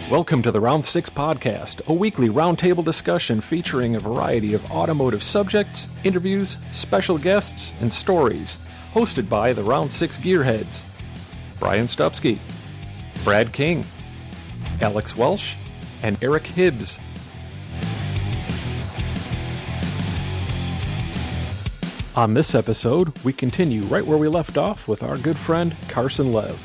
Welcome to the Round 6 podcast, a weekly roundtable discussion featuring a variety of automotive subjects, interviews, special guests, and stories, hosted by the Round 6 Gearheads. Brian Stupski, Brad King, Alex Welsh, and Eric Hibbs. On this episode, we continue right where we left off with our good friend Carson Lev.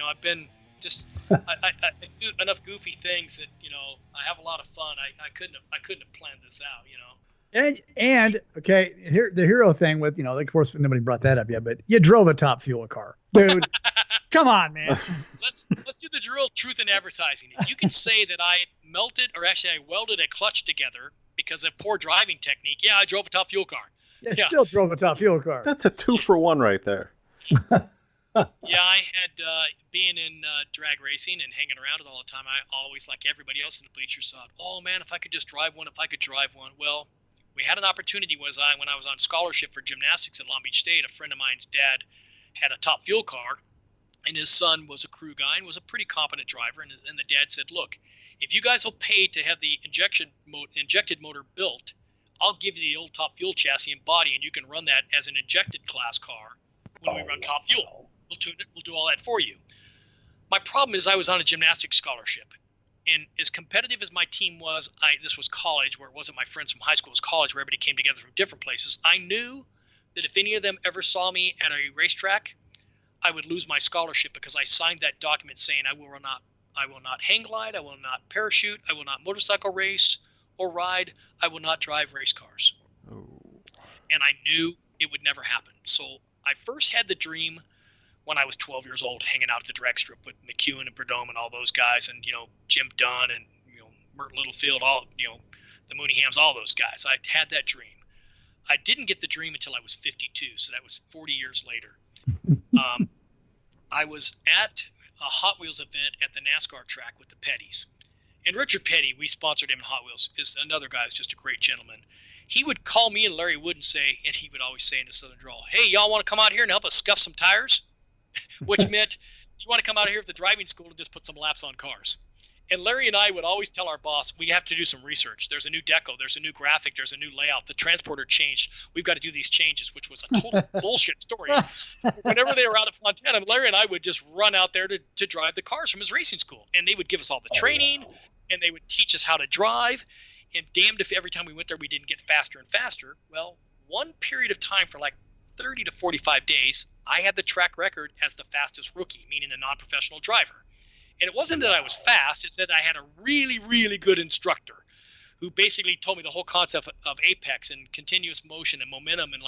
I've been just I do enough goofy things that I have a lot of fun. I couldn't have planned this out. And okay, here the hero thing with of course nobody brought that up yet, but you drove a top fuel car, dude. Come on, man. Let's do the drill. Truth in advertising. If you can say that I melted or actually I welded a clutch together because of poor driving technique, yeah, I drove a top fuel car. Yeah. Still drove a top fuel car. That's a 2-for-1 right there. Yeah, I had being in drag racing and hanging around it all the time. I always, like everybody else in the bleachers, thought, "Oh man, if I could just drive one, if I could drive one." Well, we had an opportunity. When I was on scholarship for gymnastics at Long Beach State, a friend of mine's dad had a top fuel car, and his son was a crew guy and was a pretty competent driver. And the dad said, "Look, if you guys will pay to have the injected motor built, I'll give you the old top fuel chassis and body, and you can run that as an injected class car when we run top fuel. We'll tune it. We'll do all that for you." My problem is I was on a gymnastics scholarship, and as competitive as my team was, this was college where it wasn't my friends from high school. It was college where everybody came together from different places. I knew that if any of them ever saw me at a racetrack, I would lose my scholarship because I signed that document saying I will not hang glide, I will not parachute, I will not motorcycle race or ride, I will not drive race cars. Oh. And I knew it would never happen. So I first had the dream when I was 12 years old, hanging out at the drag strip with McEwen and Prudhomme and all those guys, and Jim Dunn and Mert Littlefield, all the Mooneyhams, all those guys. I had that dream. I didn't get the dream until I was 52, so that was 40 years later. I was at a Hot Wheels event at the NASCAR track with the Petties, and Richard Petty, we sponsored him in Hot Wheels, is another guy who's just a great gentleman. He would call me and Larry Wood and he would always say in a Southern drawl, "Hey, y'all want to come out here and help us scuff some tires?" Which meant, you want to come out here at the driving school and just put some laps on cars. And Larry and I would always tell our boss, we have to do some research. There's a new deco, there's a new graphic, there's a new layout. The transporter changed. We've got to do these changes, which was a total bullshit story. Whenever they were out at Fontana, Larry and I would just run out there to drive the cars from his racing school. And they would give us all the training, and they would teach us how to drive. And damned if every time we went there we didn't get faster and faster. Well, one period of time for like 30 to 45 days, I had the track record as the fastest rookie, meaning a non-professional driver. And it wasn't that I was fast, it's that I had a really, really good instructor who basically told me the whole concept of apex and continuous motion and momentum and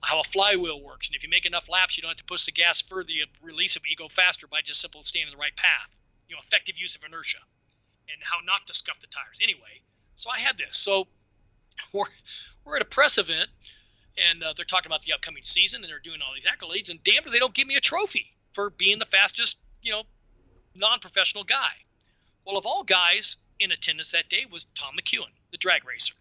how a flywheel works. And if you make enough laps, you don't have to push the gas further, you release it, but you go faster by just simply staying in the right path. Effective use of inertia and how not to scuff the tires. Anyway, so I had this. So we're at a press event, and they're talking about the upcoming season, and they're doing all these accolades, and damn it, they don't give me a trophy for being the fastest, non-professional guy. Well, of all guys in attendance that day was Tom McEwen, the drag racer.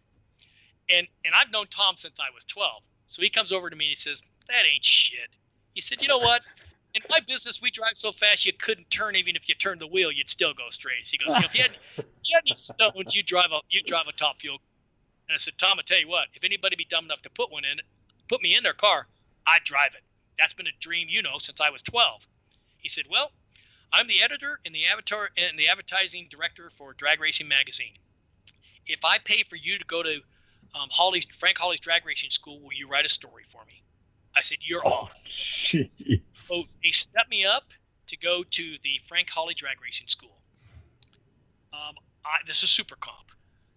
And I've known Tom since I was 12. So he comes over to me and he says, "That ain't shit." He said, "You know what? In my business, we drive so fast you couldn't turn. Even if you turned the wheel, you'd still go straight." So he goes, "If you had any stones, you'd drive a top fuel." And I said, "Tom, I tell you what, if anybody be dumb enough to put me in their car, I'd drive it. That's been a dream, since I was 12. He said, "Well, I'm the editor and the advertising director for Drag Racing Magazine. If I pay for you to go to Frank Hawley's drag racing school, will you write a story for me?" I said, "You're on." Jeez. So he set me up to go to the Frank Hawley drag racing school. This is super comp.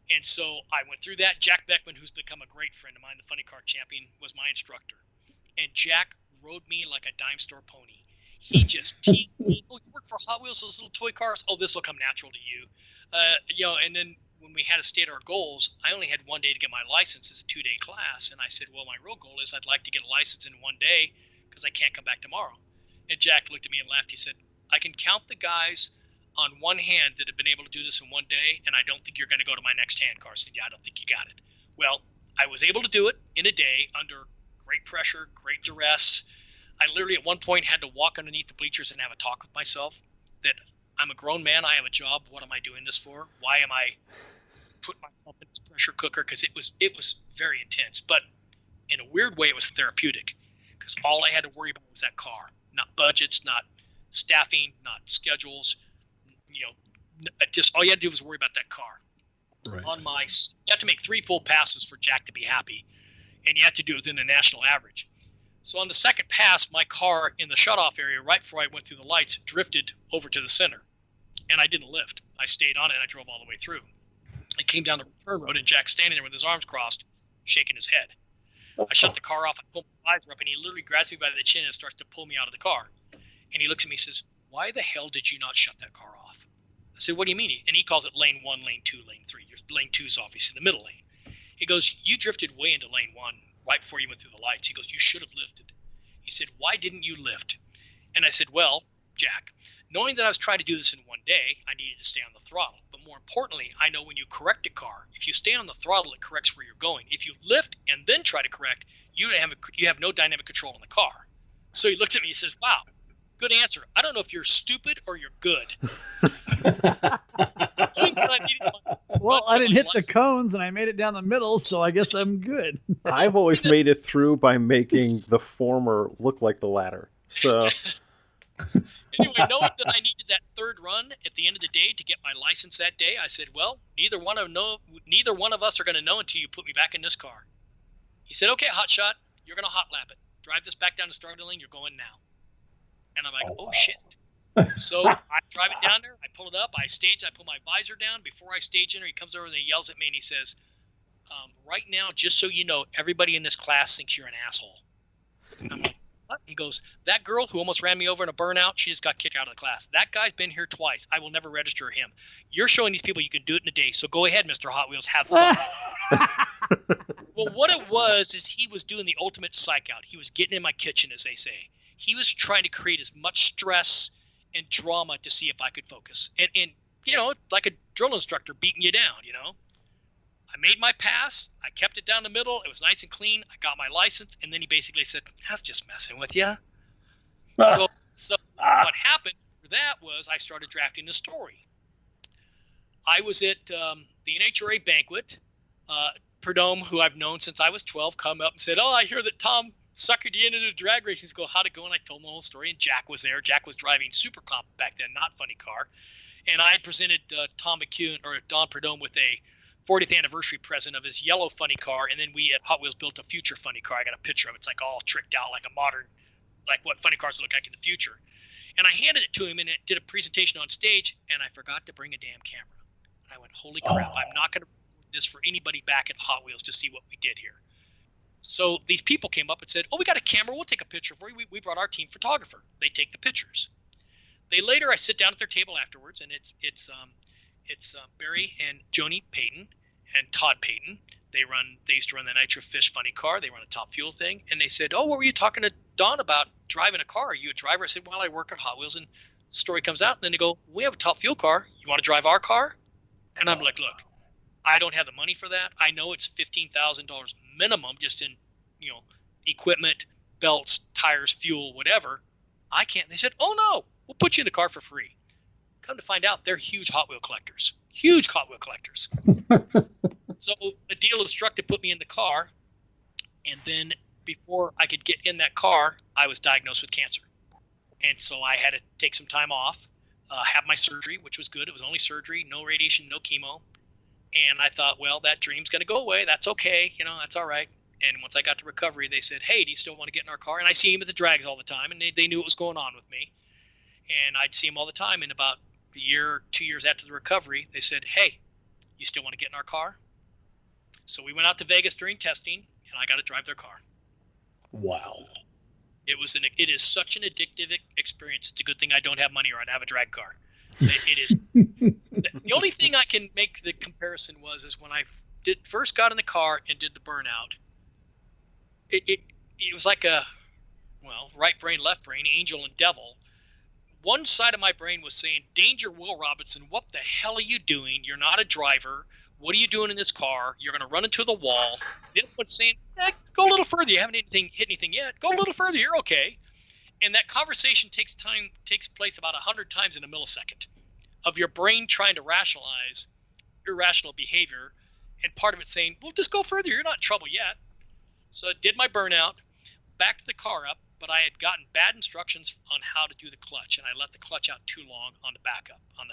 And so I went through that. Jack Beckman, who's become a great friend of mine, the funny car champion, was my instructor. And Jack rode me like a dime store pony. He just teased me. "Oh, you work for Hot Wheels, those little toy cars? Oh, this will come natural to you." And then when we had to state our goals, I only had one day to get my license as a 2-day class. And I said, "Well, my real goal is I'd like to get a license in one day because I can't come back tomorrow." And Jack looked at me and laughed. He said, I can count the guys on one hand that have been able to do this in one day, and I don't think you're going to go to my next hand, Carson. Yeah, I don't think you got it. Well, I was able to do it in a day under great pressure, great duress. I literally at one point had to walk underneath the bleachers and have a talk with myself that I'm a grown man. I have a job. What am I doing this for? Why am I putting myself in this pressure cooker? Because it was very intense. But in a weird way, it was therapeutic because all I had to worry about was that car. Not budgets, not staffing, not schedules. Just all you had to do was worry about that car. Right. You have to make 3 full passes for Jack to be happy, and you have to do it within the national average. So on the second pass, my car in the shutoff area, right before I went through the lights, drifted over to the center, and I didn't lift. I stayed on it, and I drove all the way through. I came down the return road, and Jack's standing there with his arms crossed, shaking his head. I shut the car off, I pulled my visor up, and he literally grabs me by the chin and starts to pull me out of the car. And he looks at me and says, why the hell did you not shut that car off? I said, what do you mean? And he calls it lane 1, lane 2, lane 3. Lane 2 is obviously the middle lane. He goes, you drifted way into lane 1 right before you went through the lights. He goes, you should have lifted. He said, why didn't you lift? And I said, well, Jack, knowing that I was trying to do this in one day, I needed to stay on the throttle. But more importantly, I know when you correct a car, if you stay on the throttle, it corrects where you're going. If you lift and then try to correct, you have no dynamic control in the car. So he looks at me and says, wow, good answer. I don't know if you're stupid or you're good. Well, I didn't hit the cones and I made it down the middle, so I guess I'm good. I've always made it through by making the former look like the latter. So anyway, knowing that I needed that third run at the end of the day to get my license that day, I said, well, neither one of us are going to know until you put me back in this car. He said, okay, hotshot, you're going to hot lap it. Drive this back down to starting lane. You're going now. And I'm like, oh, shit. So I drive it down there. I pull it up. I stage. I pull my visor down. Before I stage in, he comes over and he yells at me and he says, right now, just so you know, everybody in this class thinks you're an asshole. And I'm like, what? He goes, that girl who almost ran me over in a burnout, she just got kicked out of the class. That guy's been here twice. I will never register him. You're showing these people you can do it in a day. So go ahead, Mr. Hot Wheels. Have fun. Well, what it was is he was doing the ultimate psych out. He was getting in my kitchen, as they say. He was trying to create as much stress and drama to see if I could focus. And like a drill instructor beating you down, I made my pass. I kept it down the middle. It was nice and clean. I got my license. And then he basically said, I was just messing with you. So what happened for that was I started drafting the story. I was at the NHRA banquet. Perdome, who I've known since I was 12, come up and said, oh, I hear that Tom suckered you into the drag racing school. How'd it go? And I told him the whole story. And Jack was there. Jack was driving Super Comp back then, not Funny Car. And I presented Don Perdome with a 40th anniversary present of his yellow Funny Car. And then we at Hot Wheels built a future Funny Car. I got a picture of it. It's like all tricked out like a modern, like what Funny Cars look like in the future. And I handed it to him and it did a presentation on stage. And I forgot to bring a damn camera. And I went, holy crap, I'm not going to record this for anybody back at Hot Wheels to see what we did here. So these people came up and said, oh, we got a camera. We'll take a picture for you. We brought our team photographer. They take the pictures. I sit down at their table afterwards, and it's Barry and Joni Payton and Todd Payton. They used to run the Nitro Fish Funny Car. They run a Top Fuel thing. And they said, oh, what were you talking to Don about driving a car? Are you a driver? I said, well, I work at Hot Wheels. And the story comes out. And then they go, we have a Top Fuel car. You want to drive our car? And I'm like, look, I don't have the money for that. I know it's $15,000 minimum just in, equipment, belts, tires, fuel, whatever. I can't. They said, oh, no, we'll put you in the car for free. Come to find out, they're huge Hot Wheel collectors. Huge Hot Wheel collectors. So the deal was struck to put me in the car. And then before I could get in that car, I was diagnosed with cancer. And so I had to take some time off, have my surgery, which was good. It was only surgery, no radiation, no chemo. And I thought, well, that dream's going to go away. That's okay. That's all right. And once I got to recovery, they said, hey, do you still want to get in our car? And I see him at the drags all the time, and they knew what was going on with me. And I'd see him all the time. And about a year, 2 years after the recovery, they said, hey, you still want to get in our car? So we went out to Vegas during testing, and I got to drive their car. Wow. It is such an addictive experience. It's a good thing I don't have money or I'd have a drag car. It is. The only thing I can make the comparison is when I first got in the car and did the burnout. It was like right brain, left brain, angel and devil. One side of my brain was saying, danger, Will Robinson, what the hell are you doing? You're not a driver. What are you doing in this car? You're going to run into the wall. The other one's saying, go a little further. You haven't hit anything yet. Go a little further. You're okay. And that conversation takes place about 100 times in a millisecond of your brain trying to rationalize irrational behavior, and part of it saying, well, just go further. You're not in trouble yet. So I did my burnout, backed the car up, but I had gotten bad instructions on how to do the clutch, and I let the clutch out too long on the backup, on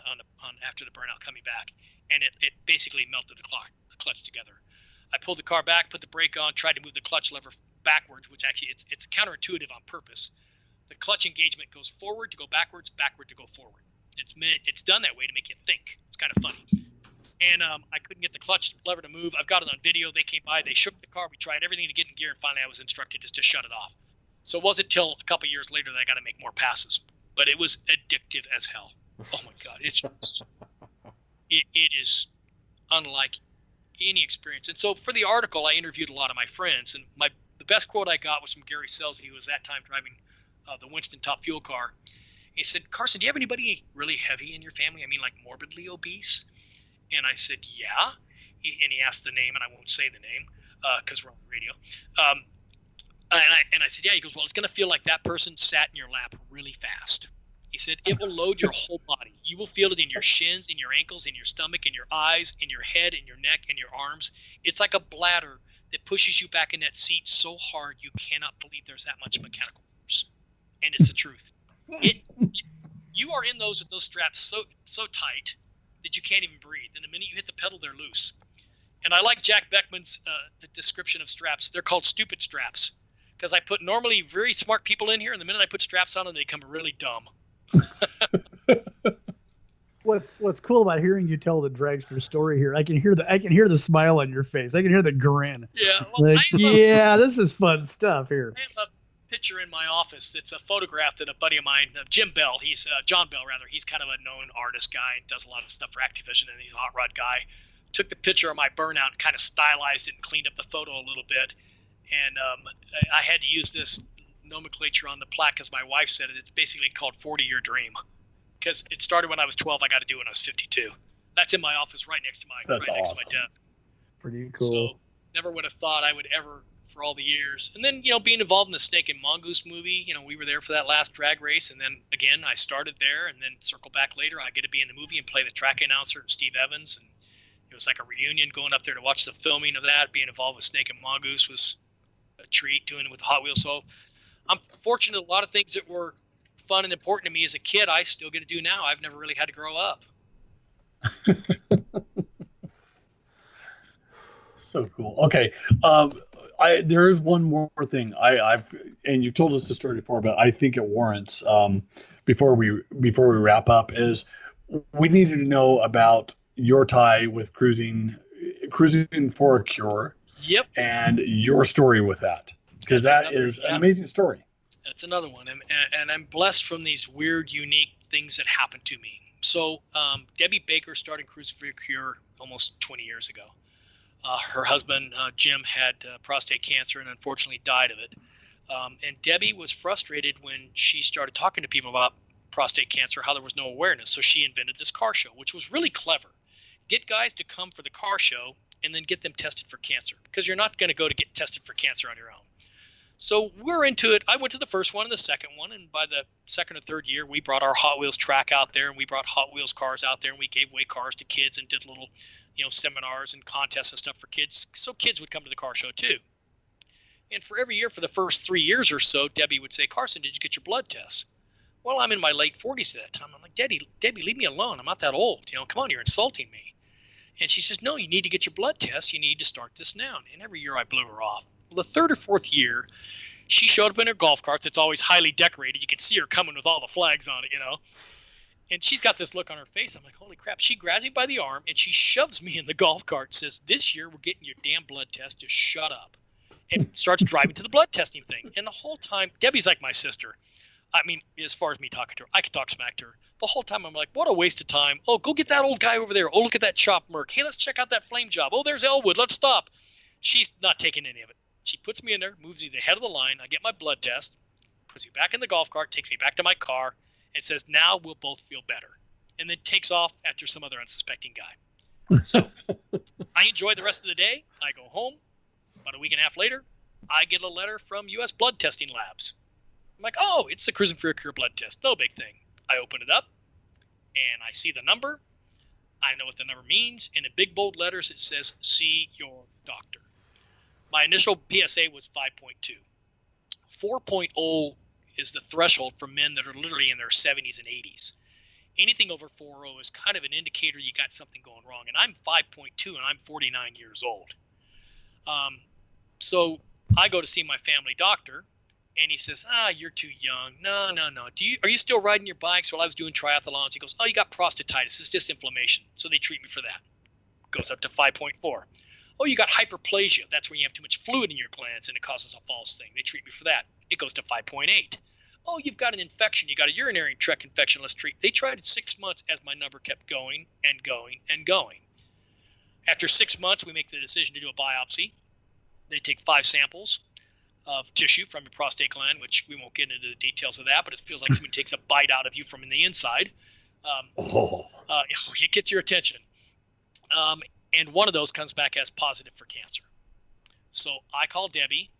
after the burnout coming back, and it basically melted the clutch together. I pulled the car back, put the brake on, tried to move the clutch lever backwards, which actually it's counterintuitive on purpose. The clutch engagement goes forward to go backwards, backward to go forward. It's done that way to make you think. It's kind of funny. And I couldn't get the clutch lever to move. I've got it on video. They came by, they shook the car. We tried everything to get in gear, and finally I was instructed just to shut it off. So it wasn't until a couple years later that I got to make more passes. But it was addictive as hell. Oh my God, it is unlike any experience. And so for the article, I interviewed a lot of my friends, and the best quote I got was from Gary Sells. He was that time driving the Winston Top Fuel car. He said, Carson, do you have anybody really heavy in your family? I mean, like morbidly obese? And I said, yeah. And he asked the name, and I won't say the name because we're on the radio. And I said, yeah. He goes, well, it's going to feel like that person sat in your lap really fast. He said, it will load your whole body. You will feel it in your shins, in your ankles, in your stomach, in your eyes, in your head, in your neck, in your arms. It's like a bladder that pushes you back in that seat so hard you cannot believe there's that much mechanical force. And it's the truth. You are in those with those straps so tight that you can't even breathe. And the minute you hit the pedal, they're loose. And I like Jack Beckman's the description of straps. They're called stupid straps because I put normally very smart people in here, and the minute I put straps on them, they become really dumb. What's cool about hearing you tell the dragster story here? I can hear the smile on your face. I can hear the grin. Yeah, well, this is fun stuff here. I have a picture in my office that's a photograph that a buddy of mine, Jim Bell, John Bell rather, he's kind of a known artist guy and does a lot of stuff for Activision, and he's a hot rod guy. Took the picture of my burnout and kind of stylized it and cleaned up the photo a little bit. And I had to use this nomenclature on the plaque because my wife said it. It's basically called 40-year dream because it started when I was 12. I got to do it when I was 52. That's in my office right next to my desk. Pretty cool. So never would have thought I would ever, for all the years. And then, being involved in the Snake and Mongoose movie, we were there for that last drag race. And then again, I started there and then circle back later. I get to be in the movie and play the track announcer and Steve Evans. And it was like a reunion going up there to watch the filming of that. Being involved with Snake and Mongoose was a treat, doing it with Hot Wheels. So I'm fortunate a lot of things that were fun and important to me as a kid, I still get to do now. I've never really had to grow up. So cool. Okay. There is one more thing and you've told us the story before, but I think it warrants, before we wrap up, is we need to know about your tie with Cruisin for a Cure. Yep. And your story with that, because that is an amazing story. That's another one. And I'm blessed from these weird, unique things that happened to me. So Debbie Baker started Cruisin for a Cure almost 20 years ago. Her husband, Jim, had prostate cancer and unfortunately died of it. And Debbie was frustrated when she started talking to people about prostate cancer, how there was no awareness. So she invented this car show, which was really clever. Get guys to come for the car show and then get them tested for cancer, because you're not going to go to get tested for cancer on your own. So we're into it. I went to the first one and the second one, and by the second or third year, we brought our Hot Wheels track out there, and we brought Hot Wheels cars out there, and we gave away cars to kids and did little, seminars and contests and stuff for kids, so kids would come to the car show too. And for every year for the first 3 years or so, Debbie would say, Carson, did you get your blood test? Well, I'm in my late 40s at that time. I'm like, Debbie, leave me alone. I'm not that old. Come on, you're insulting me. And she says, no, you need to get your blood test. You need to start this now. And every year I blew her off. Well, the third or fourth year, she showed up in her golf cart that's always highly decorated. You can see her coming with all the flags on it, And she's got this look on her face. I'm like, holy crap. She grabs me by the arm, and she shoves me in the golf cart and says, this year we're getting your damn blood test. Just shut up. And starts driving to the blood testing thing. And the whole time, Debbie's like my sister. I mean, as far as me talking to her, I could talk smack to her. The whole time I'm like, what a waste of time. Oh, go get that old guy over there. Oh, look at that chop Merc. Hey, let's check out that flame job. Oh, there's Elwood. Let's stop. She's not taking any of it. She puts me in there, moves me to the head of the line. I get my blood test. puts me back in the golf cart, takes me back to my car, and says, now we'll both feel better. And then takes off after some other unsuspecting guy. So I enjoy the rest of the day. I go home. About a week and a half later, I get a letter from U.S. blood testing labs. I'm like, oh, it's the Cruisin for a Cure blood test. No big thing. I open it up, and I see the number. I know what the number means. In big bold letters, it says, see your doctor. My initial PSA was 5.2. 4.0 is the threshold for men that are literally in their 70s and 80s. Anything over 4.0 is kind of an indicator you got something going wrong. And I'm 5.2, and I'm 49 years old. So I go to see my family doctor, and he says, you're too young. No. Are you still riding your bikes? Well, I was doing triathlons. He goes, oh, you got prostatitis. It's just inflammation. So they treat me for that. Goes up to 5.4. Oh, you got hyperplasia. That's when you have too much fluid in your glands, and it causes a false thing. They treat me for that. It goes to 5.8. Oh, you've got an infection. You got a urinary tract infection. Let's treat. They tried it 6 months as my number kept going and going and going. After 6 months, we make the decision to do a biopsy. They take 5 samples of tissue from your prostate gland, which we won't get into the details of that, but it feels like someone takes a bite out of you from the inside. It gets your attention. And one of those comes back as positive for cancer. So I called Debbie,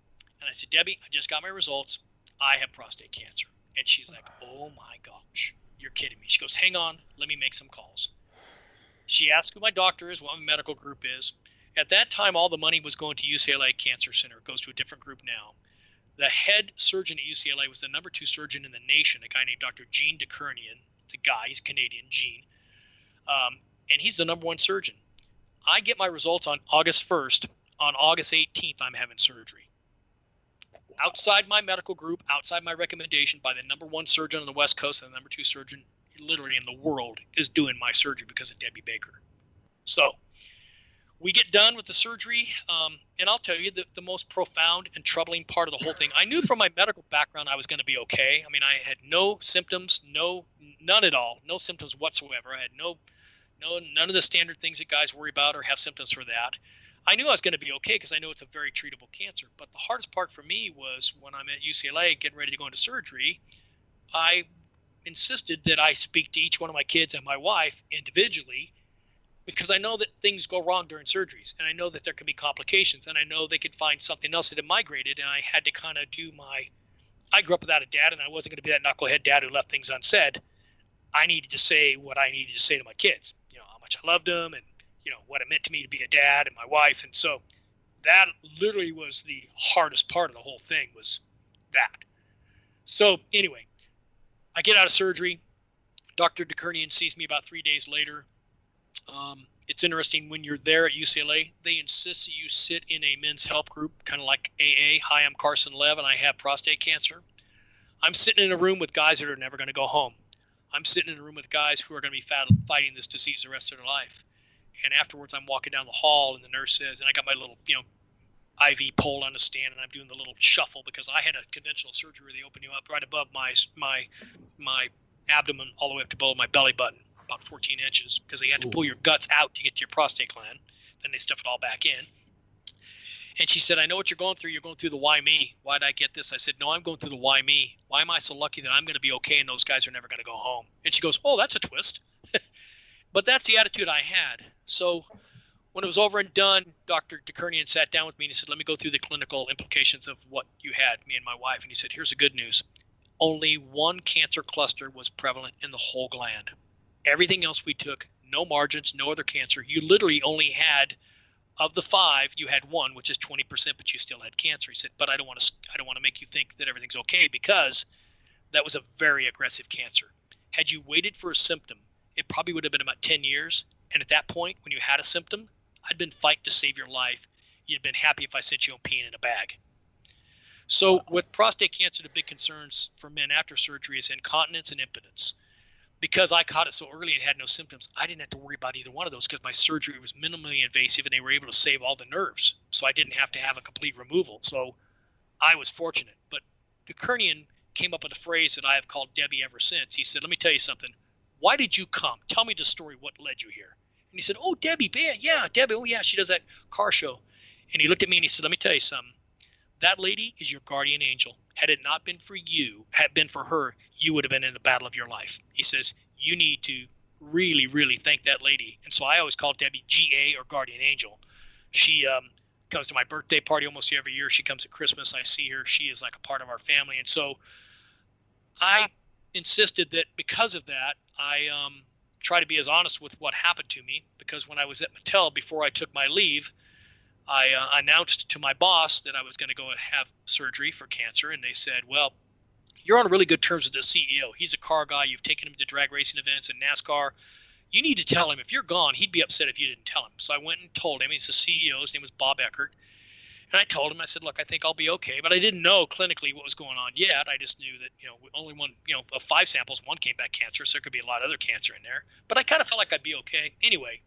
and I said, Debbie, I just got my results. I have prostate cancer. And she's like, oh, my gosh, you're kidding me. She goes, hang on, let me make some calls. She asked who my doctor is, what my medical group is. At that time, all the money was going to UCLA Cancer Center. It goes to a different group now. The head surgeon at UCLA was the number 2 surgeon in the nation, a guy named Dr. Gene DeKernian. It's a guy. He's Canadian, Gene. And he's the number 1 surgeon. I get my results on August 1st. On August 18th, I'm having surgery. Outside my medical group, outside my recommendation by the number 1 surgeon on the West Coast and the number 2 surgeon literally in the world is doing my surgery because of Debbie Baker. So we get done with the surgery, and I'll tell you the most profound and troubling part of the whole thing. I knew from my medical background I was going to be okay. I mean, I had no symptoms, none at all, no symptoms whatsoever. I had none of the standard things that guys worry about or have symptoms for that. I knew I was going to be okay because I know it's a very treatable cancer. But the hardest part for me was when I'm at UCLA getting ready to go into surgery, I insisted that I speak to each one of my kids and my wife individually because I know that things go wrong during surgeries, and I know that there can be complications, and I know they could find something else that had migrated, and I had to kind of I grew up without a dad, and I wasn't going to be that knucklehead dad who left things unsaid. I needed to say what I needed to say to my kids, how much I loved them and, what it meant to me to be a dad and my wife. And so that literally was the hardest part of the whole thing was that. So anyway, I get out of surgery. Dr. DeKernian sees me about 3 days later. It's interesting when you're there at UCLA, they insist that you sit in a men's help group, kind of like AA. Hi, I'm Carson Lev, and I have prostate cancer. I'm sitting in a room with guys that are never going to go home. I'm sitting in a room with guys who are going to be fighting this disease the rest of their life. And afterwards, I'm walking down the hall, and the nurse says, and I got my little, IV pole on the stand, and I'm doing the little shuffle because I had a conventional surgery where they open you up right above my abdomen all the way up to below my belly button, about 14 inches, because they had to pull your guts out to get to your prostate gland. Then they stuff it all back in. And she said, I know what you're going through. You're going through the why me. Why did I get this? I said, no, I'm going through the why me. Why am I so lucky that I'm going to be okay and those guys are never going to go home? And she goes, oh, that's a twist. But that's the attitude I had. So when it was over and done, Dr. DeKernian sat down with me and he said, let me go through the clinical implications of what you had, me and my wife. And he said, here's the good news. Only 1 cancer cluster was prevalent in the whole gland. Everything else we took, no margins, no other cancer. You literally only had, of the 5, you had 1, which is 20%, but you still had cancer. He said, but I don't want to make you think that everything's okay because that was a very aggressive cancer. Had you waited for a symptom, it probably would have been about 10 years. And at that point, when you had a symptom, I'd been fighting to save your life. You'd been happy if I sent you home peeing in a bag. So with prostate cancer, the big concerns for men after surgery is incontinence and impotence. Because I caught it so early and had no symptoms, I didn't have to worry about either one of those because my surgery was minimally invasive and they were able to save all the nerves. So I didn't have to have a complete removal. So I was fortunate. But DeKernian came up with a phrase that I have called Debbie ever since. He said, let me tell you something. Why did you come? Tell me the story. What led you here? And he said, oh, Debbie, yeah, Debbie. Oh, yeah, she does that car show. And he looked at me and he said, let me tell you something. that lady is your guardian angel. Had it not been for you, had been for her, you would have been in the battle of your life. He says, you need to really, really thank that lady. And so I always call Debbie GA, or guardian angel. She comes to my birthday party almost every year. She comes at Christmas. I see her. She is like a part of our family. And so I insisted that because of that, I try to be as honest with what happened to me, because when I was at Mattel, before I took my leave, I announced to my boss that I was going to go and have surgery for cancer. And they said, well, you're on really good terms with the CEO. He's a car guy. You've taken him to drag racing events and NASCAR. You need to tell him if you're gone, he'd be upset if you didn't tell him. So I went and told him. He's the CEO. His name was Bob Eckert. And I told him, I said, look, I think I'll be okay. But I didn't know clinically what was going on yet. I just knew that, only one, of 5 samples, 1 came back cancer. So there could be a lot of other cancer in there. But I kind of felt like I'd be okay. Anyway,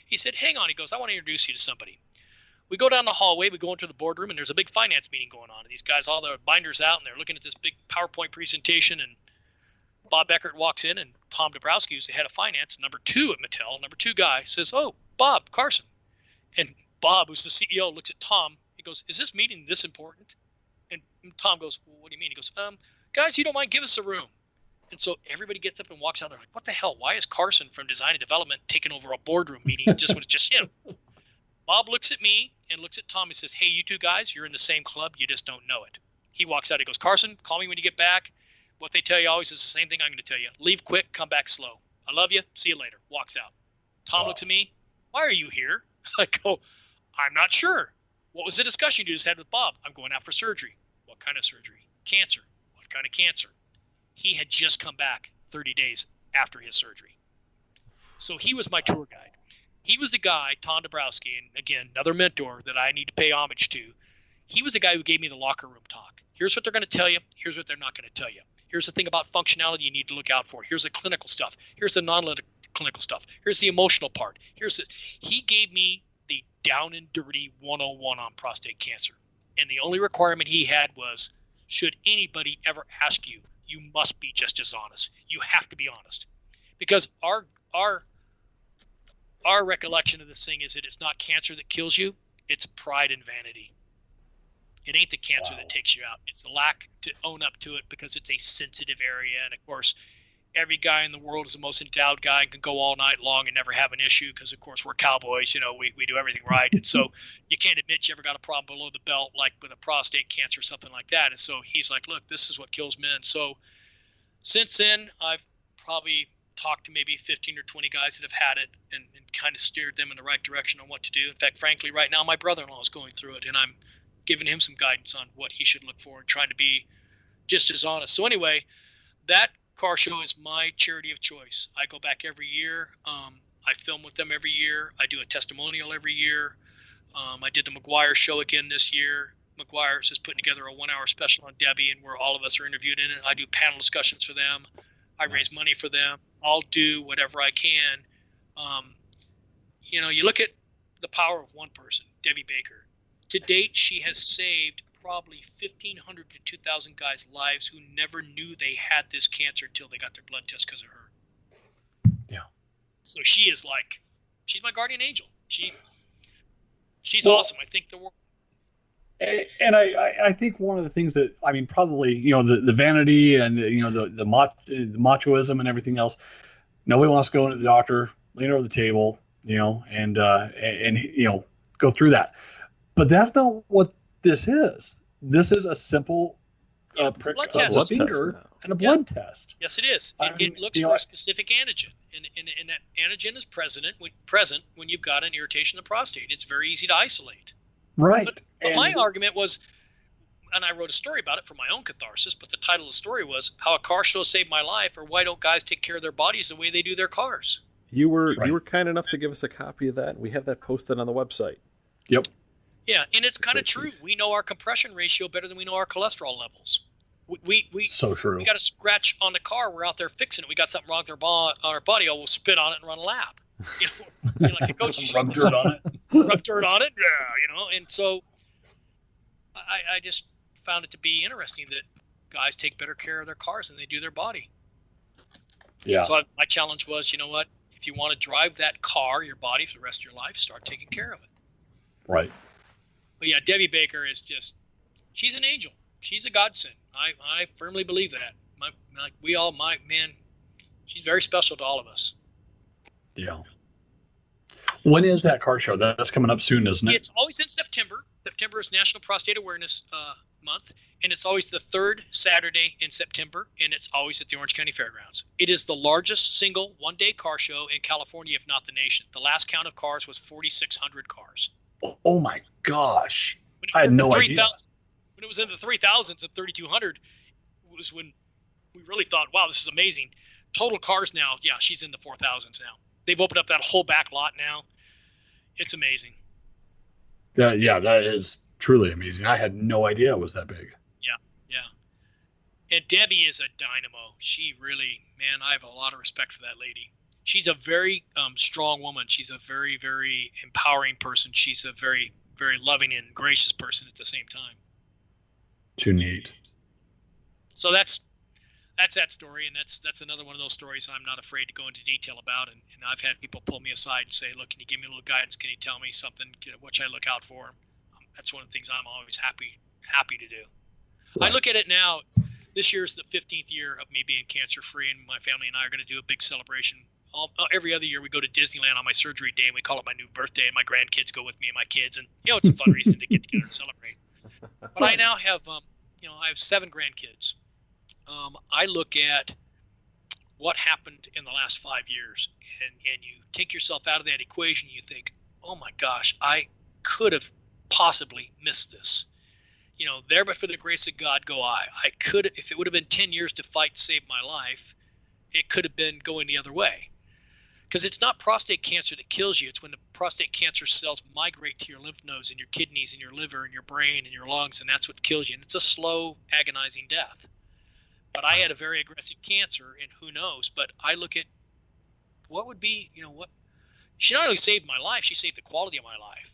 he said, hang on. He goes, I want to introduce you to somebody. We go down the hallway, we go into the boardroom, and there's a big finance meeting going on. And these guys, all their binders out, and they're looking at this big PowerPoint presentation. And Bob Eckert walks in, and Tom Dabrowski, who's the head of finance, number 2 at Mattel, number 2 guy, says, oh, Bob, Carson. And Bob, who's the CEO, looks at Tom. He goes, is this meeting this important? And Tom goes, well, what do you mean? He goes, guys, you don't mind, give us a room. And so everybody gets up and walks out. They're like, what the hell? Why is Carson from design and development taking over a boardroom meeting just when it's just him? Bob looks at me and looks at Tom and says, hey, you 2 guys, you're in the same club. You just don't know it. He walks out. He goes, Carson, call me when you get back. What they tell you always is the same thing I'm going to tell you. Leave quick, come back slow. I love you. See you later. Walks out. Tom looks at me. Why are you here? I go, I'm not sure. What was the discussion you just had with Bob? I'm going out for surgery. What kind of surgery? Cancer. What kind of cancer? He had just come back 30 days after his surgery. So he was my tour guide. He was the guy, Tom Dabrowski, and again, another mentor that I need to pay homage to. He was the guy who gave me the locker room talk. Here's what they're going to tell you. Here's what they're not going to tell you. Here's the thing about functionality you need to look out for. Here's the clinical stuff. Here's the non-clinical stuff. Here's the emotional part. He gave me the down and dirty 101 on prostate cancer. And the only requirement he had was, should anybody ever ask you, you must be just as honest. You have to be honest. Because our recollection of this thing is that it's not cancer that kills you, it's pride and vanity. It ain't the cancer that takes you out. It's the lack to own up to it, because it's a sensitive area. And of course, every guy in the world is the most endowed guy and can go all night long and never have an issue, because of course we're cowboys, we do everything right. And so you can't admit you ever got a problem below the belt, like with a prostate cancer or something like that. And so he's like, look, this is what kills men. So since then, I've probably talked to maybe 15 or 20 guys that have had it and kind of steered them in the right direction on what to do. In fact, frankly, right now my brother-in-law is going through it, and I'm giving him some guidance on what he should look for and trying to be just as honest. So anyway, that car show is my charity of choice. I go back every year. I film with them every year. I do a testimonial every year. I did the McGuire show again this year. McGuire's is putting together a 1-hour special on Debbie, and where all of us are interviewed in it. I do panel discussions for them. I raise money for them. I'll do whatever I can. You look at the power of one person, Debbie Baker. To date, she has saved probably 1,500 to 2,000 guys' lives who never knew they had this cancer until they got their blood test because of her. Yeah. So she's my guardian angel. She's awesome. I think the world. And I think one of the things that, probably, the vanity and, the machoism and everything else, nobody wants to go into the doctor, lean over the table, and go through that. But that's not what this is. This is a simple prick of a finger and a blood test. Yes, it is. It looks for a specific antigen. And that antigen is present when you've got an irritation of the prostate. It's very easy to isolate. Right. But my argument was, and I wrote a story about it for my own catharsis, but the title of the story was How a Car Show Saved My Life, or Why Don't Guys Take Care of Their Bodies the Way They Do Their Cars? You were kind enough to give us a copy of that. We have that posted on the website. Yep. Yeah, and it's kind of true. We know our compression ratio better than we know our cholesterol levels. We so true. We got a scratch on the car. We're out there fixing it. We got something wrong with our body. We'll spit on it and run a lap. Like the coach rub dirt on it. Rub dirt on it. Yeah, And so I just found it to be interesting that guys take better care of their cars than they do their body. Yeah. So my challenge was, if you want to drive that car, your body, for the rest of your life, start taking care of it. Right. But yeah, Debbie Baker is just She's an angel. She's a godsend. I firmly believe that. She's very special to all of us. Yeah. When is that car show? That's coming up soon, isn't it? It's always in September. September is National Prostate Awareness Month, and it's always the third Saturday in September, and it's always at the Orange County Fairgrounds. It is the largest single one-day car show in California, if not the nation. The last count of cars was 4,600 cars. Oh my gosh. I had no idea. When it was in the 3,000s at 3,200 was when we really thought, wow, this is amazing. Total cars now, yeah, she's in the 4,000s now. They've opened up that whole back lot now. It's amazing. That is truly amazing. I had no idea it was that big. Yeah. And Debbie is a dynamo. She really, man, I have a lot of respect for that lady. She's a very strong woman. She's a very, very empowering person. She's a very, very loving and gracious person at the same time. Too neat. So that's that story, and that's another one of those stories I'm not afraid to go into detail about. And I've had people pull me aside and say, look, can you give me a little guidance? Can you tell me something? What should I look out for? That's one of the things I'm always happy to do. Right. I look at it now. This year is the 15th year of me being cancer-free, and my family and I are going to do a big celebration. Every other year we go to Disneyland on my surgery day, and we call it my new birthday, and my grandkids go with me and my kids. And, it's a fun reason to get together and celebrate. But I now have, I have 7 grandkids. I look at what happened in the last 5 years, and you take yourself out of that equation, you think, oh my gosh, I could have possibly missed this. There but for the grace of God go I. I could, if it would have been 10 years to fight to save my life, it could have been going the other way. Because it's not prostate cancer that kills you. It's when the prostate cancer cells migrate to your lymph nodes and your kidneys and your liver and your brain and your lungs, and that's what kills you. And it's a slow, agonizing death. But I had a very aggressive cancer, and who knows? But I look at what would be, what she not only saved my life, she saved the quality of my life,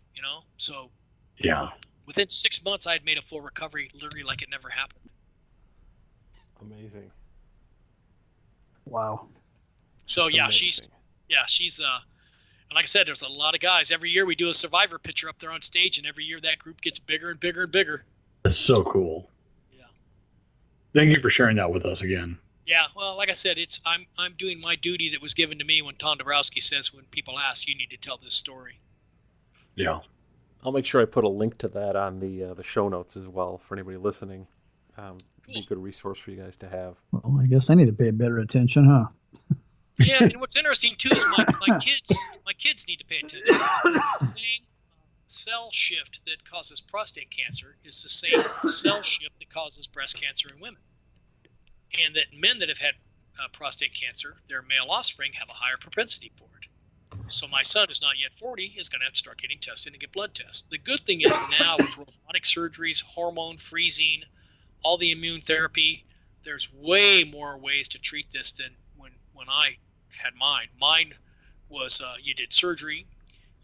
So yeah, within 6 months, I had made a full recovery, literally like it never happened. Amazing. Wow. So Just she's amazing. and like I said, there's a lot of guys. Every year we do a survivor picture up there on stage, and every year that group gets bigger and bigger and bigger. That's so cool. Thank you for sharing that with us again. Yeah, well, like I said, I'm doing my duty that was given to me when Tom Dabrowski says when people ask, you need to tell this story. Yeah. I'll make sure I put a link to that on the show notes as well for anybody listening. Cool. Be a good resource for you guys to have. Well, I guess I need to pay better attention, huh? Yeah, and what's interesting too is my kids need to pay attention. It's the same cell shift that causes prostate cancer is the same cell shift that causes breast cancer in women. And that men that have had prostate cancer, their male offspring have a higher propensity for it. So my son, who's not yet 40, is going to have to start getting tested and get blood tests. The good thing is now with robotic surgeries, hormone freezing, all the immune therapy, there's way more ways to treat this than when I had mine. Mine was you did surgery,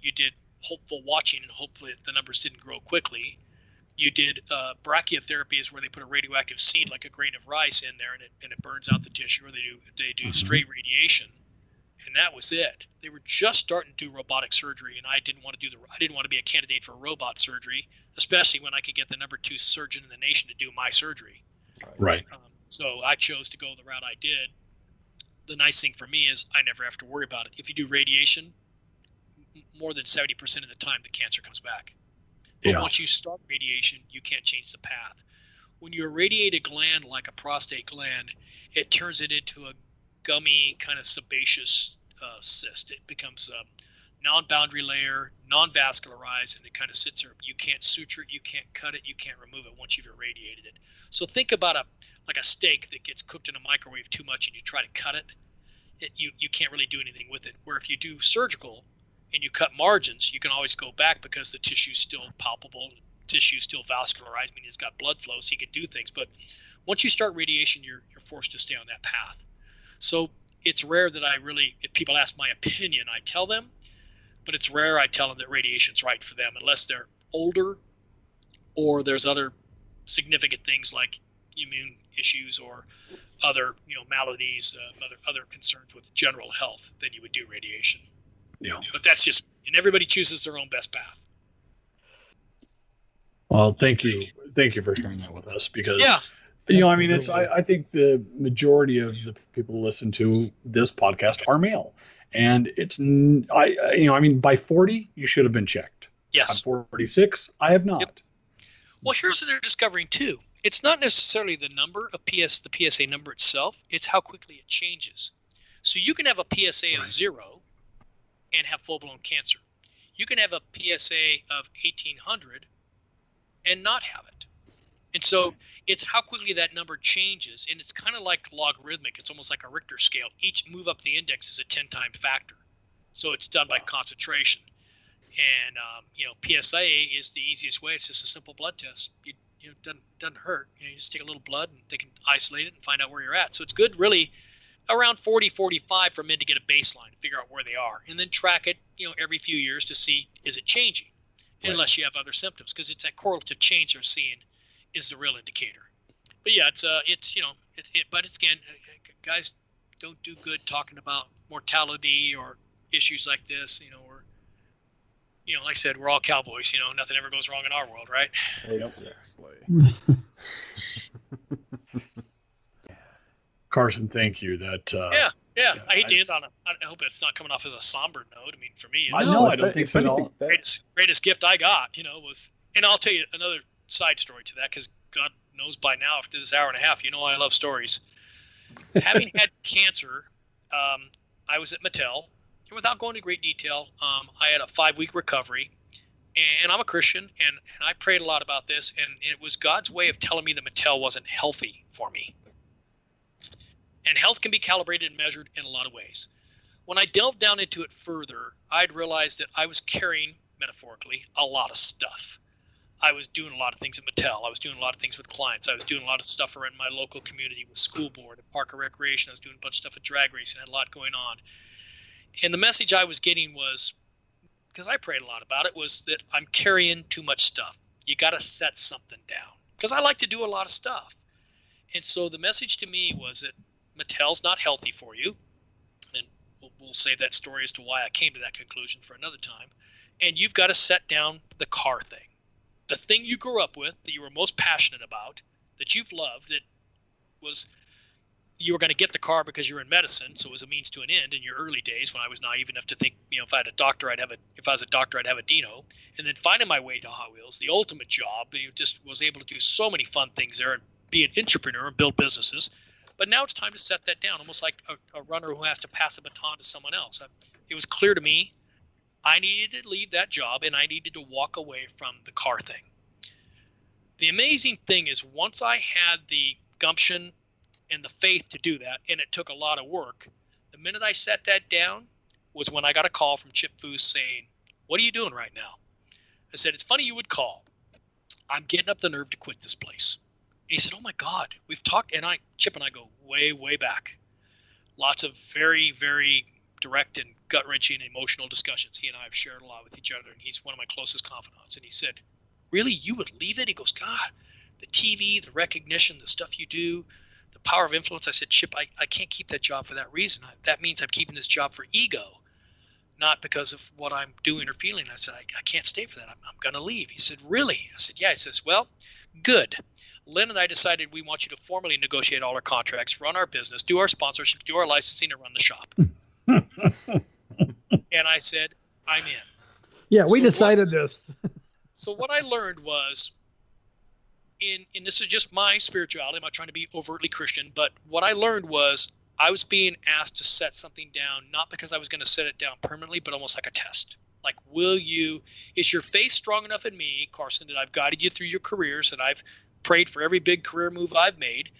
you did hopeful watching, and hopefully the numbers didn't grow quickly. You did brachytherapy, is where they put a radioactive seed like a grain of rice in there, and it burns out the tissue. Or they do straight radiation, and that was it. They were just starting to do robotic surgery, and I didn't want to be a candidate for robot surgery, especially when I could get the number 2 surgeon in the nation to do my surgery. Right. So I chose to go the route I did. The nice thing for me is I never have to worry about it. If you do radiation, more than 70% of the time the cancer comes back. But once you start radiation, you can't change the path. When you irradiate a gland like a prostate gland, it turns it into a gummy kind of sebaceous cyst. It becomes a non-boundary layer, non-vascularized, and it kind of sits there. You can't suture it, you can't cut it, you can't remove it once you've irradiated it. So think about a steak that gets cooked in a microwave too much and you try to cut it, you can't really do anything with it. Where if you do surgical and you cut margins, you can always go back because the tissue's still palpable, tissue's still vascularized, meaning it's got blood flow, so you can do things. But once you start radiation, you're forced to stay on that path. So it's rare that if people ask my opinion, I tell them, but it's rare I tell them that radiation's right for them unless they're older or there's other significant things like immune issues or other maladies, other concerns with general health, then you would do radiation. Yeah. But that's just, and everybody chooses their own best path. Well, thank you for sharing that with us, because Yeah. I mean, I think the majority of the people who listen to this podcast are male, and I mean, by 40 you should have been checked. Yes. I'm 46, I have not. Yep. Well, here's what they're discovering too. It's not necessarily the number of the PSA number itself. It's how quickly it changes. So you can have a PSA of 0 and have full-blown cancer. You can have a PSA of 1800 and not have it. And so it's how quickly that number changes, and it's kind of like logarithmic. It's almost like a Richter scale. Each move up the index is a 10-time factor. So it's done by concentration. And, PSA is the easiest way. It's just a simple blood test. It doesn't hurt. You just take a little blood, and they can isolate it and find out where you're at. So it's good, really, around 40, 45 for men to get a baseline and figure out where they are, and then track it, every few years to see, is it changing, unless you have other symptoms, because it's that correlative change they're seeing is the real indicator. But yeah, but it's again, guys don't do good talking about mortality or issues like this, or, like I said, we're all cowboys, nothing ever goes wrong in our world, right? Exactly. Carson, thank you. Yeah. I hate to end on I hope it's not coming off as a somber note. I mean, for me, I don't think so at all. Greatest gift I got, was, and I'll tell you another side story to that, because God knows by now, after this hour and a half, I love stories. Having had cancer, I was at Mattel, and without going into great detail, I had a 5-week recovery, and I'm a Christian, and I prayed a lot about this, and it was God's way of telling me that Mattel wasn't healthy for me. And health can be calibrated and measured in a lot of ways. When I delved down into it further, I'd realized that I was carrying, metaphorically, a lot of stuff. I was doing a lot of things at Mattel. I was doing a lot of things with clients. I was doing a lot of stuff around my local community with school board and park and recreation. I was doing a bunch of stuff at drag racing. I had a lot going on. And the message I was getting was, because I prayed a lot about it, was that I'm carrying too much stuff. You got to set something down, because I like to do a lot of stuff. And so the message to me was that Mattel's not healthy for you. And we'll save that story as to why I came to that conclusion for another time. And you've got to set down the car thing. The thing you grew up with, that you were most passionate about, that you've loved, that was, you were going to get the car because you were in medicine, so it was a means to an end in your early days when I was naive enough to think, if I was a doctor, I'd have a Dino. And then finding my way to Hot Wheels, the ultimate job, just was able to do so many fun things there and be an entrepreneur and build businesses. But now it's time to set that down, almost like a runner who has to pass a baton to someone else. It was clear to me I needed to leave that job, and I needed to walk away from the car thing. The amazing thing is, once I had the gumption and the faith to do that, and it took a lot of work, the minute I set that down was when I got a call from Chip Foose saying, "What are you doing right now?" I said, "It's funny you would call. I'm getting up the nerve to quit this place." And he said, "Oh my God, we've talked," and Chip and I go way, way back. Lots of very, very direct and gut-wrenching emotional discussions. He and I have shared a lot with each other, and he's one of my closest confidants. And he said, "Really, you would leave it?" He goes, "God, the TV, the recognition, the stuff you do, the power of influence." I said, "Chip, I can't keep that job for that reason. That means I'm keeping this job for ego, not because of what I'm doing or feeling." I said, I can't stay for that. I'm going to leave." He said, "Really?" I said, "Yeah." He says, "Well, good. Lynn and I decided we want you to formally negotiate all our contracts, run our business, do our sponsorship, do our licensing, and run the shop." And I said, "I'm in." Yeah, we decided this. So what I learned was, and this is just my spirituality, I'm not trying to be overtly Christian, but what I learned was I was being asked to set something down, not because I was going to set it down permanently, but almost like a test. Like, is your faith strong enough in me, Carson, that I've guided you through your careers, and I've prayed for every big career move I've made?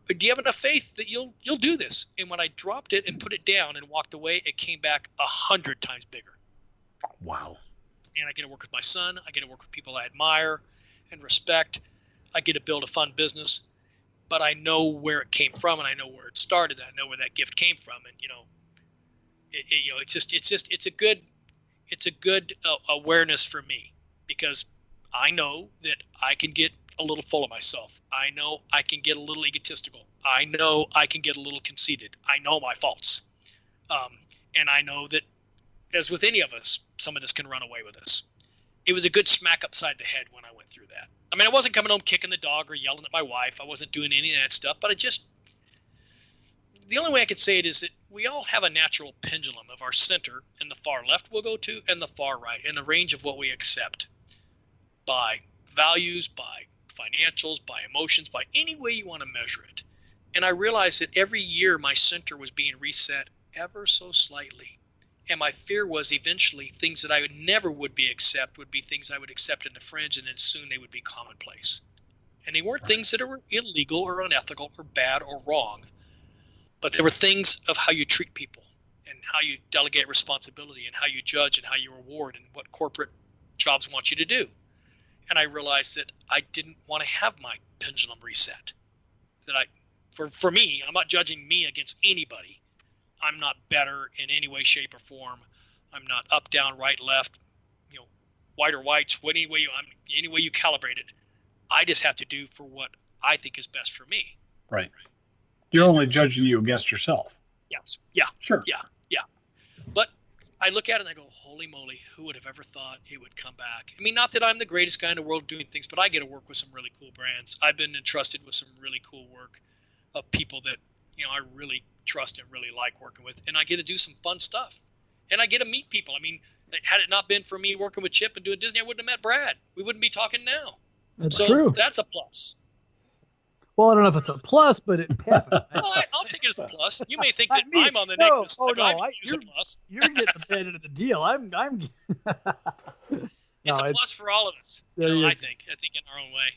But do you have enough faith that you'll do this? And when I dropped it and put it down and walked away, it came back 100 times bigger. Wow. And I get to work with my son. I get to work with people I admire and respect. I get to build a fun business. But I know where it came from, and I know where it started. And I know where that gift came from. And it's a good awareness for me, because I know that I can get a little full of myself. I know I can get a little egotistical. I know I can get a little conceited. I know my faults. And I know that, as with any of us, some of this can run away with us. it was a good smack upside the head when I went through that. I mean, I wasn't coming home kicking the dog or yelling at my wife. I wasn't doing any of that stuff, but the only way I could say it is that we all have a natural pendulum of our center and the far left we'll go to and the far right, and the range of what we accept by values, by financials, by emotions, by any way you want to measure it. And I realized that every year my center was being reset ever so slightly. And my fear was eventually things that I would never would be things I would accept in the fringe, and then soon they would be commonplace. And they weren't things that were illegal or unethical or bad or wrong, but there were things of how you treat people and how you delegate responsibility and how you judge and how you reward and what corporate jobs want you to do. And I realized that I didn't want to have my pendulum reset. That for me, I'm not judging me against anybody. I'm not better in any way, shape, or form. I'm not up, down, right, left, white or whites, any way you calibrate it. I just have to do for what I think is best for me. Right. You're only judging you against yourself. Yes. Yeah. Sure. Yeah. Yeah. But I look at it and I go, holy moly, who would have ever thought it would come back? I mean, not that I'm the greatest guy in the world doing things, but I get to work with some really cool brands. I've been entrusted with some really cool work of people that, I really trust and really like working with. And I get to do some fun stuff. And I get to meet people. I mean, had it not been for me working with Chip and doing Disney, I wouldn't have met Brad. We wouldn't be talking now. That's true. That's a plus. Well, I don't know if it's a plus, but it happens. I'll take it as a plus. You may think that I'm on the negative side. It's a plus. You're getting the bad end of the deal. I'm It's a plus for all of us. I think in our own way.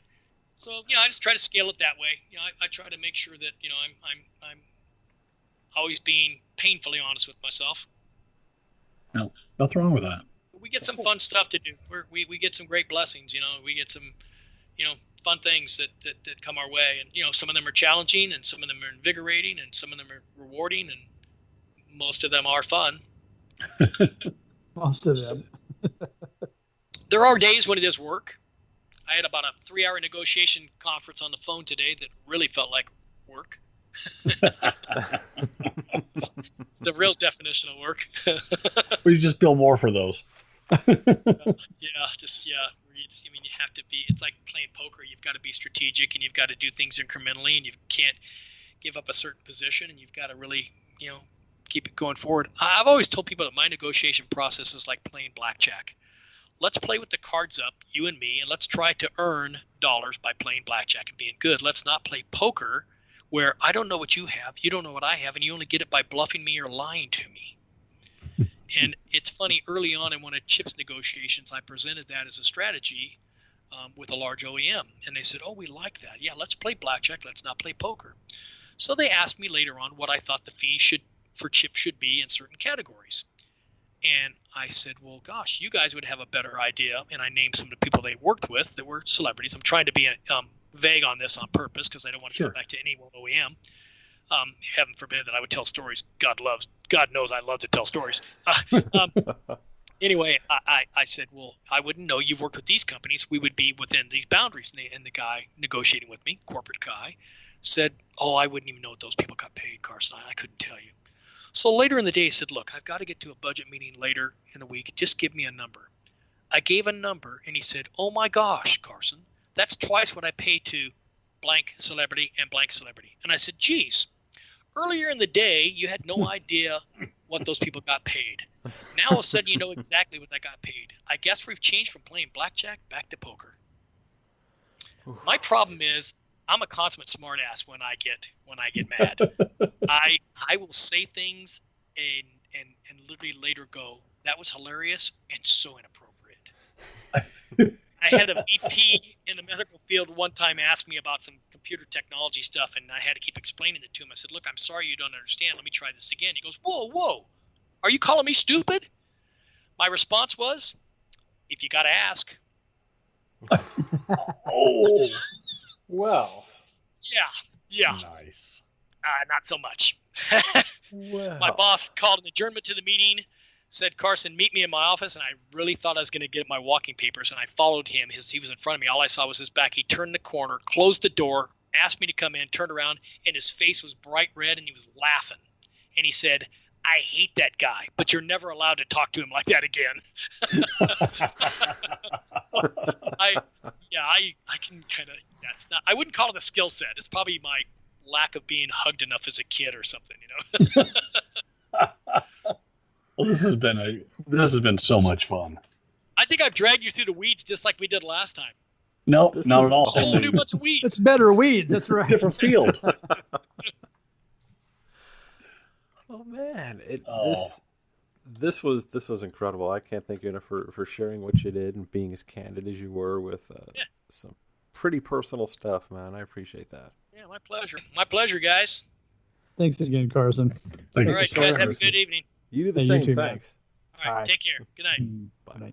So I just try to scale it that way. I try to make sure that I'm always being painfully honest with myself. No, nothing wrong with that. We get some fun stuff to do. We get some great blessings. We get some fun things that come our way, and some of them are challenging, and some of them are invigorating, and some of them are rewarding, and most of them are fun. Most of them. There are days when it is work. I had about a 3-hour negotiation conference on the phone today that really felt like work. The real definition of work. Well, you just bill more for those. You have to be. It's like playing poker. You've got to be strategic, and you've got to do things incrementally, and you can't give up a certain position, and you've got to really, keep it going forward. I've always told people that my negotiation process is like playing blackjack. Let's play with the cards up, you and me, and let's try to earn dollars by playing blackjack and being good. Let's not play poker where I don't know what you have, you don't know what I have, and you only get it by bluffing me or lying to me. And it's funny, early on in one of Chip's negotiations, I presented that as a strategy with a large OEM. And they said, oh, we like that. Yeah, let's play blackjack. Let's not play poker. So they asked me later on what I thought the fee for Chip should be in certain categories. And I said, well, gosh, you guys would have a better idea. And I named some of the people they worked with that were celebrities. I'm trying to be vague on this on purpose because I don't want to go back to any OEM. Heaven forbid that I would tell stories. God knows I love to tell stories. Anyway, I said, well, I wouldn't know. You've worked with these companies. We would be within these boundaries. And the guy negotiating with me, corporate guy, said, oh, I wouldn't even know what those people got paid, Carson. I couldn't tell you. So later in the day, he said, look, I've got to get to a budget meeting later in the week. Just give me a number. I gave a number, and he said, oh, my gosh, Carson, that's twice what I paid to blank celebrity and blank celebrity. And I said, geez, earlier in the day, you had no idea what those people got paid. Now all of a sudden, you know exactly what they got paid. I guess we've changed from playing blackjack back to poker. My problem is I'm a consummate smartass when I get mad. I will say things and literally later go, that was hilarious and so inappropriate. I had a VP in the medical field one time ask me about some computer technology stuff, and I had to keep explaining it to him. I said, look, I'm sorry you don't understand. Let me try this again. He goes, whoa. Are you calling me stupid? My response was, if you got to ask. Oh. Well. Yeah. Nice. Not so much. Well. My boss called an adjournment to the meeting, said, Carson, meet me in my office, and I really thought I was going to get my walking papers, and I followed him. He was in front of me. All I saw was his back. He turned the corner, closed the door, asked me to come in, turned around, and his face was bright red, and he was laughing. And he said, I hate that guy, but you're never allowed to talk to him like that again. I can kind of, it's not, I wouldn't call it a skill set. It's probably my lack of being hugged enough as a kid or something, Well, this has been so much fun. I think I've dragged you through the weeds just like we did last time. Nope, not at all. A whole new bunch of weeds. It's better weeds. That's right. Different field. Oh man, this was incredible. I can't thank you enough for sharing what you did and being as candid as you were with some pretty personal stuff, man. I appreciate that. Yeah, my pleasure. My pleasure, guys. Thanks again, Carson. All right, you guys have a good evening. You do the Hey, same. you too, Thanks. All right, take care. Good night. Bye.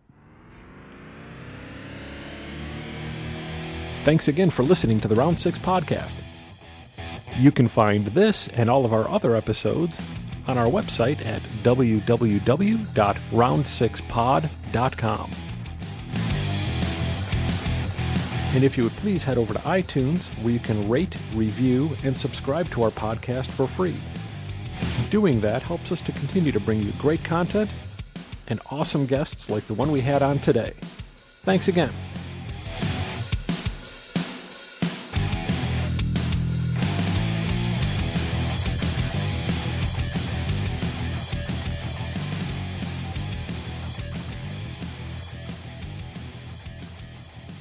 Thanks again for listening to the Round 6 podcast. You can find this and all of our other episodes on our website at www.round6pod.com. And if you would please head over to iTunes, where you can rate, review, and subscribe to our podcast for free. Doing that helps us to continue to bring you great content and awesome guests like the one we had on today. Thanks again.